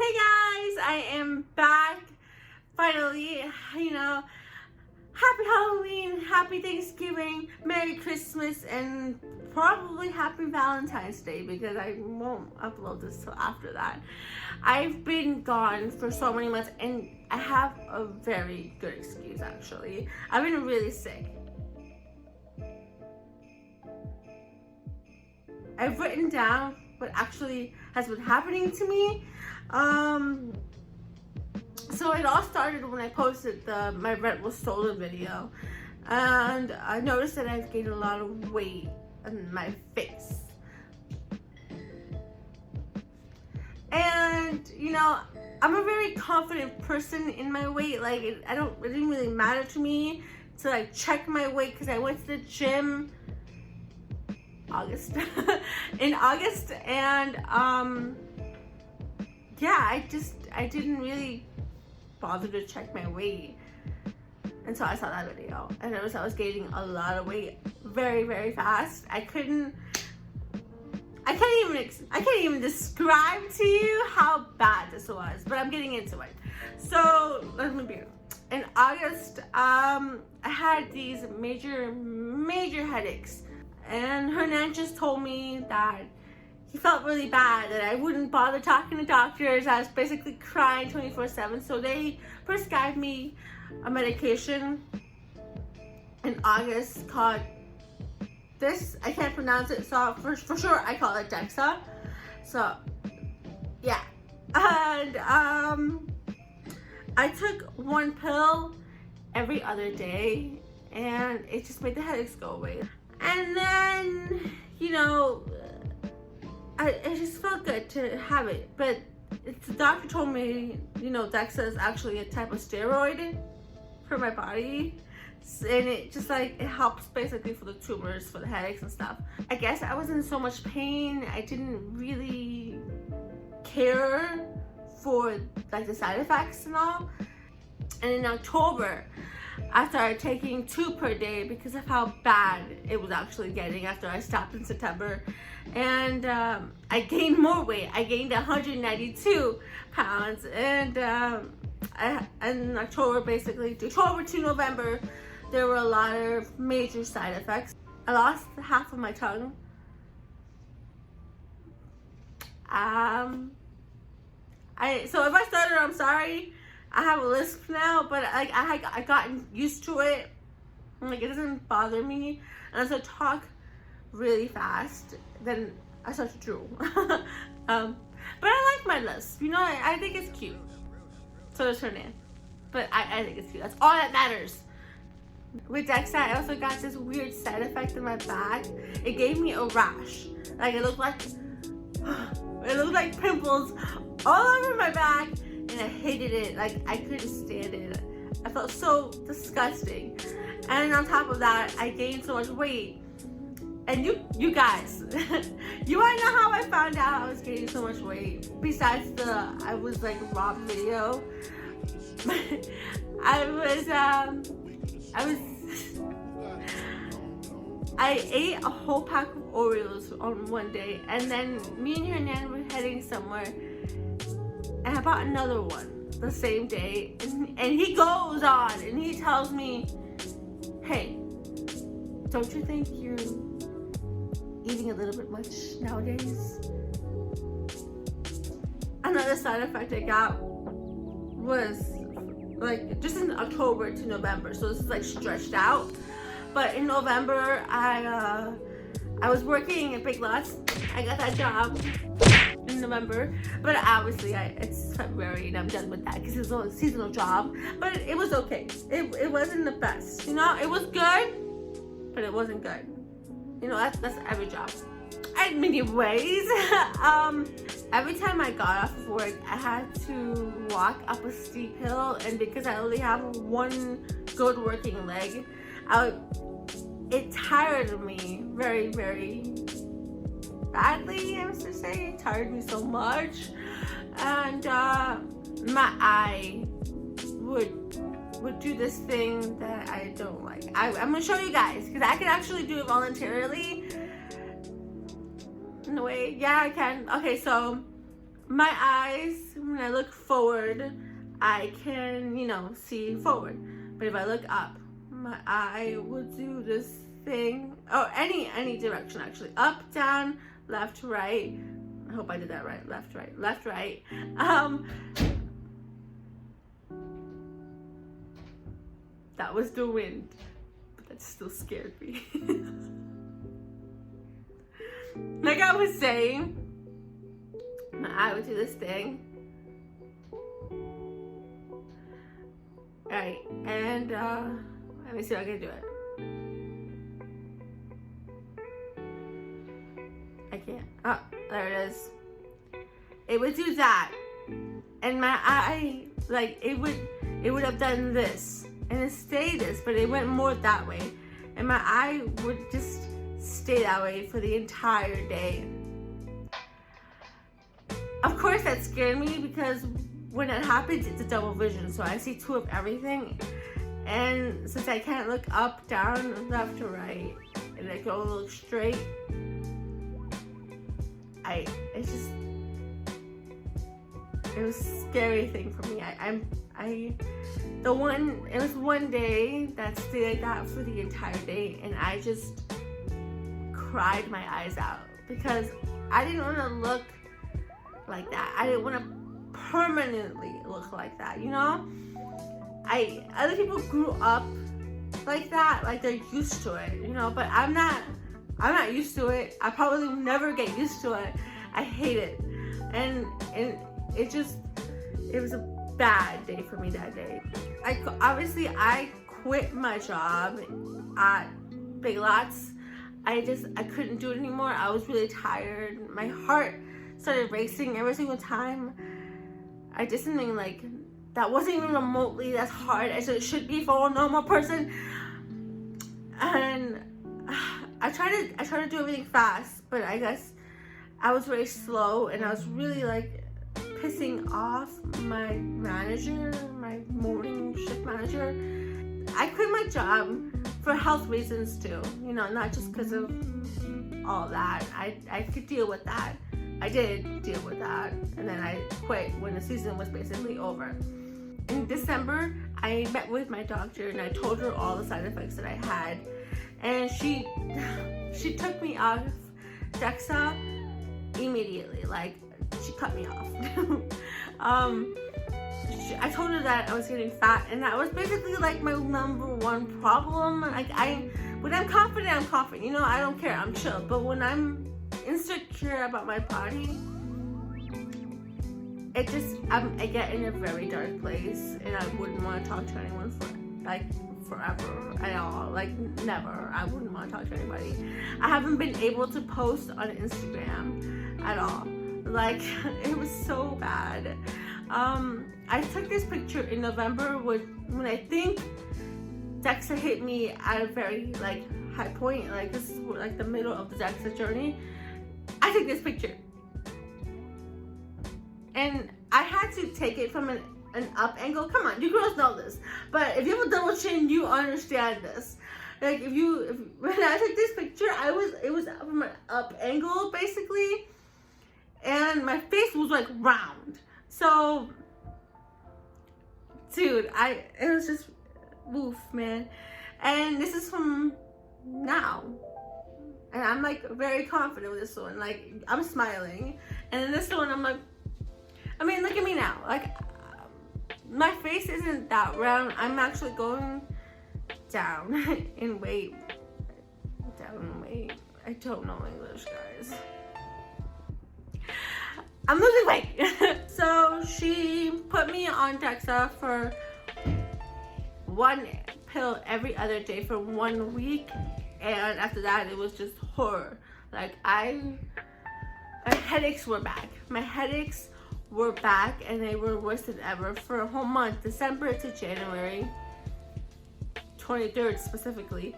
Hey guys, I am back. Finally, happy Halloween, happy Thanksgiving, Merry Christmas, and probably happy Valentine's Day because I won't upload this till after that. I've been gone for so many months and I have a very good excuse actually. I've been really sick. I've written down what actually has been happening to me. So it all started when I posted my rent was stolen video, and I noticed that I've gained a lot of weight on my face. And I'm a very confident person in my weight. Like it didn't really matter to me to like check my weight because I went to the gym in August, and yeah, I didn't really bother to check my weight until I saw that video, and I noticed I was gaining a lot of weight very, very fast. I can't even describe to you how bad this was, but I'm getting into it. So let me be in August. I had these major headaches, and Hernan just told me that he felt really bad, that I wouldn't bother talking to doctors. I was basically crying 24/7. So they prescribed me a medication in August called this. I can't pronounce it, so for sure I call it Dexa. So yeah, and I took one pill every other day, and it just made the headaches go away. And then it just felt good to have it, but the doctor told me, Dexa is actually a type of steroid for my body, and it just like, it helps basically for the tumors, for the headaches and stuff. I guess I was in so much pain, I didn't really care for like the side effects and all. And in October, I started taking 2 per day because of how bad it was actually getting after I stopped in September. And I gained more weight. I gained 192 pounds. And in October, basically, October to November, there were a lot of major side effects. I lost half of my tongue. So if I stutter, I'm sorry. I have a lisp now, but I gotten used to it. Like it doesn't bother me, and as I talk really fast, then I start to drool. But I like my lisp. I think it's cute. So does her name. But I think it's cute. That's all that matters. With Dexa, I also got this weird side effect in my back. It gave me a rash. Like it looked like pimples all over my back. And I hated it. Like I couldn't stand it. I felt so disgusting. And on top of that, I gained so much weight. And you guys, you wanna know how I found out I was gaining so much weight? Besides I was like robbed video. I ate a whole pack of Oreos on one day, and then me and Hernan were heading somewhere. And I bought another one the same day, and he goes on and he tells me, hey, don't you think you're eating a little bit much nowadays? Another side effect I got was like just in October to November, so this is like stretched out. But in November, I was working at Big Lots. I got that job in November, but obviously it's February and I'm done with that because it's a seasonal job. But it was okay. It wasn't the best. It was good, but it wasn't good. That's every job. Anyways, every time I got off of work, I had to walk up a steep hill, and because I only have one good working leg, it tired me very, very badly. I was to say it tired me so much, and my eye would do this thing that I don't like. I'm gonna show you guys because I can actually do it voluntarily. In a way, yeah, I can. Okay, so my eyes, when I look forward, I can, you know, see forward. But if I look up, my eye would do this thing, or any direction actually, up, down, left, right. I hope I did that right. Left, right, left, right. That was the wind, but that still scared me. Like I was saying, my eye would do this thing. Alright, and let me see if I can do it. I can't. Oh, there it is. It would do that. And my eye, like, it would have done this. And it stayed this, but it went more that way. And my eye would just stay that way for the entire day. Of course that scared me because when it happens, it's a double vision. So I see two of everything. And since I can't look up, down, left, or right, and I can only look straight, it was a scary thing for me. It was one day that stayed like that for the entire day, and I just cried my eyes out because I didn't want to look like that. I didn't want to permanently look like that, you know? Other people grew up like that, like they're used to it, you know, but I'm not used to it. I probably will never get used to it. I hate it. And it was a bad day for me that day. I quit my job at Big Lots. I couldn't do it anymore. I was really tired. My heart started racing every single time I did something like that wasn't even remotely as hard as it should be for a normal person. And I tried to do everything fast, but I guess I was very slow, and I was really like pissing off my manager, my morning shift manager. I quit my job for health reasons too, you know, not just because of all that. I could deal with that. I did deal with that, and then I quit when the season was basically over. In December, I met with my doctor and I told her all the side effects that I had, and she took me off DEXA immediately. Like, she cut me off. I told her that I was getting fat, and that was basically like my number one problem. Like, when I'm confident, I'm confident. You know, I don't care. I'm chill. But when I'm insecure about my body, I get in a very dark place, and I wouldn't want to talk to anyone forever at all. Like, never. I wouldn't want to talk to anybody. I haven't been able to post on Instagram at all. Like, it was so bad. I took this picture in November when I think DEXA hit me at a very like high point. Like, this is like the middle of the DEXA journey. I took this picture, and I had to take it from an up angle. Come on, you girls know this. But if you have a double chin, you understand this. Like, when I took this picture, it was from an up angle basically, and my face was like round. So, dude, it was just woof, man. And this is from now. And I'm like very confident with this one. Like, I'm smiling. And in this one, I'm like, I mean, look at me now. Like, my face isn't that round. I'm actually going down in weight. Down in weight. I don't know English, guys. I'm losing weight. So she put me on DEXA for one pill every other day for 1 week, and after that it was just horror. Like, my headaches were back. My headaches were back, and they were worse than ever for a whole month, December to January 23rd specifically.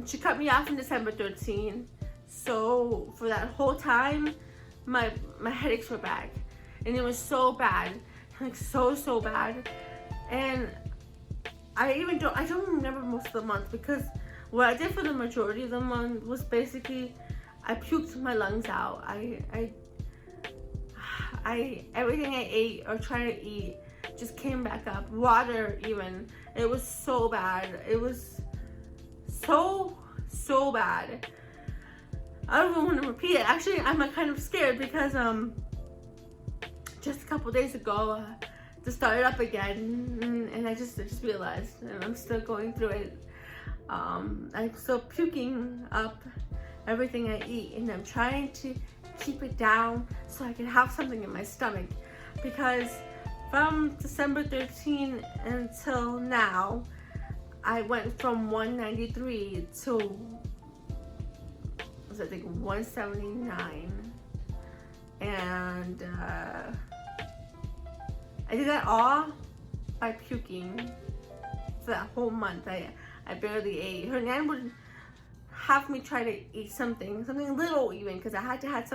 She cut me off on December 13th, so for that whole time my headaches were back, and it was so bad, like so bad. And I don't remember most of the month, because what I did for the majority of the month was basically I puked my lungs out. I everything I ate or tried to eat just came back up. Water even. It was so bad. It was so bad. I don't even want to repeat it. Actually, I'm kind of scared because just a couple days ago to start it up again, and I just realized, and I'm still going through it. I'm still puking up everything I eat, and I'm trying to keep it down so I can have something in my stomach, because from December 13 until now, I went from 193 to, I think, 179, and I did that all by puking for that whole month. I barely ate. Her nan would have me try to eat something little even, because I had to have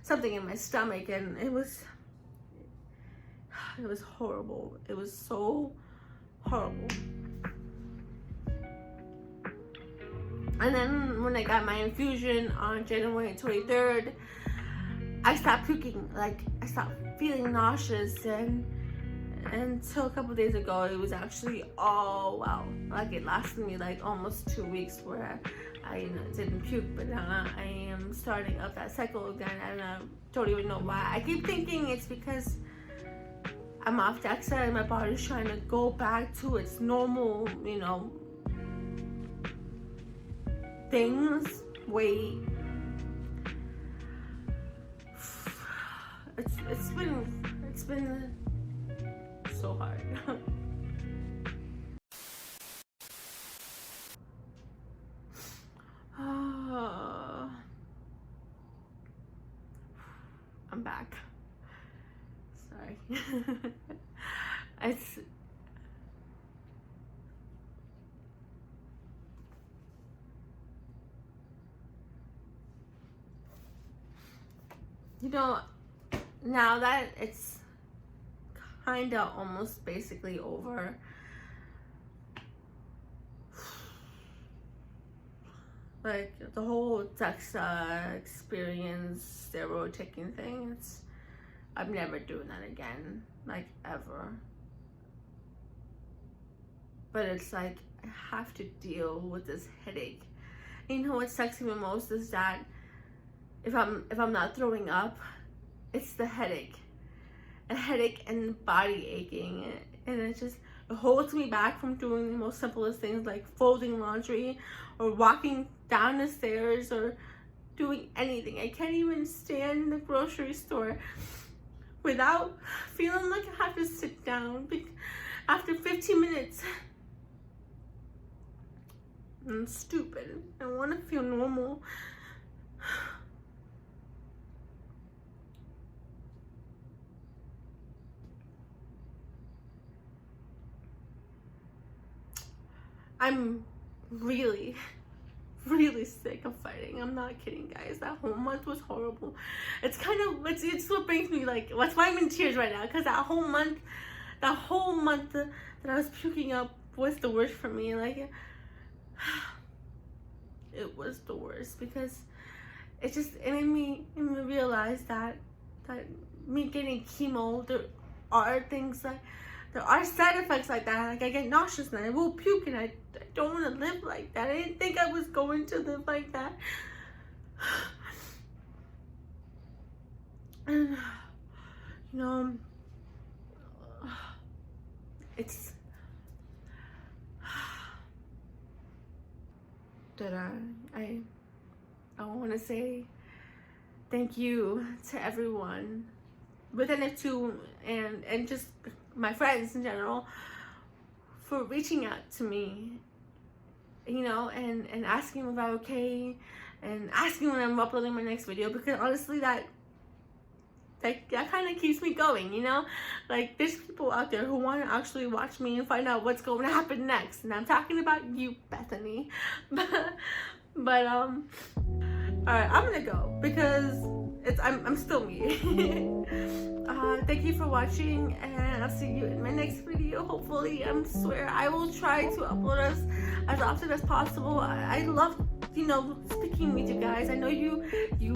something in my stomach, and it was horrible. It was so horrible. And then when I got my infusion on January 23rd, I stopped puking. Like, I stopped feeling nauseous, and until a couple days ago, it was actually all well. Like, it lasted me like almost 2 weeks where I didn't puke, but now I am starting up that cycle again, and I don't even know why. I keep thinking it's because I'm off DEXA and my body's trying to go back to its normal, things. Weight. It's been so hard. I'm back. Sorry. It's now that it's kinda almost basically over, like the whole DEXA experience, steroid taking thing, I'm never doing that again, like ever. But it's like I have to deal with this headache. And you know what sucks me most is that if I'm not throwing up, it's the headache. A headache and body aching, and it holds me back from doing the most simplest things like folding laundry or walking down the stairs or doing anything. I can't even stand in the grocery store without feeling like I have to sit down after 15 minutes. I'm stupid. I want to feel normal. I'm really sick of fighting. I'm not kidding, guys. That whole month was horrible. It's what brings me, like, that's why I'm in tears right now, because that whole month that I was puking up was the worst for me. Like, it was the worst, because it made me realize that me getting chemo, there are side effects like that. Like, I get nauseous and I will puke, and I don't want to live like that. I didn't think I was going to live like that. And it's that I want to say thank you to everyone within it too, and just my friends in general, for reaching out to me, and asking if I'm okay, and asking when I'm uploading my next video, because honestly that kind of keeps me going, like, there's people out there who want to actually watch me and find out what's going to happen next, and I'm talking about you, Bethany. but all right, I'm gonna go because I'm still me. Thank you for watching, and I'll see you in my next video. Hopefully, I swear I will try to upload as often as possible. I love, speaking working with you guys. I know you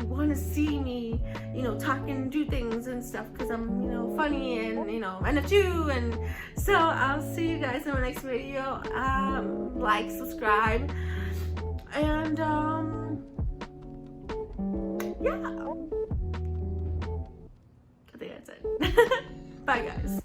want to see me, talk and do things and stuff because I'm, funny and, and a Jew. And so I'll see you guys in my next video. Like, subscribe, and yeah. I think that's it. Bye, guys.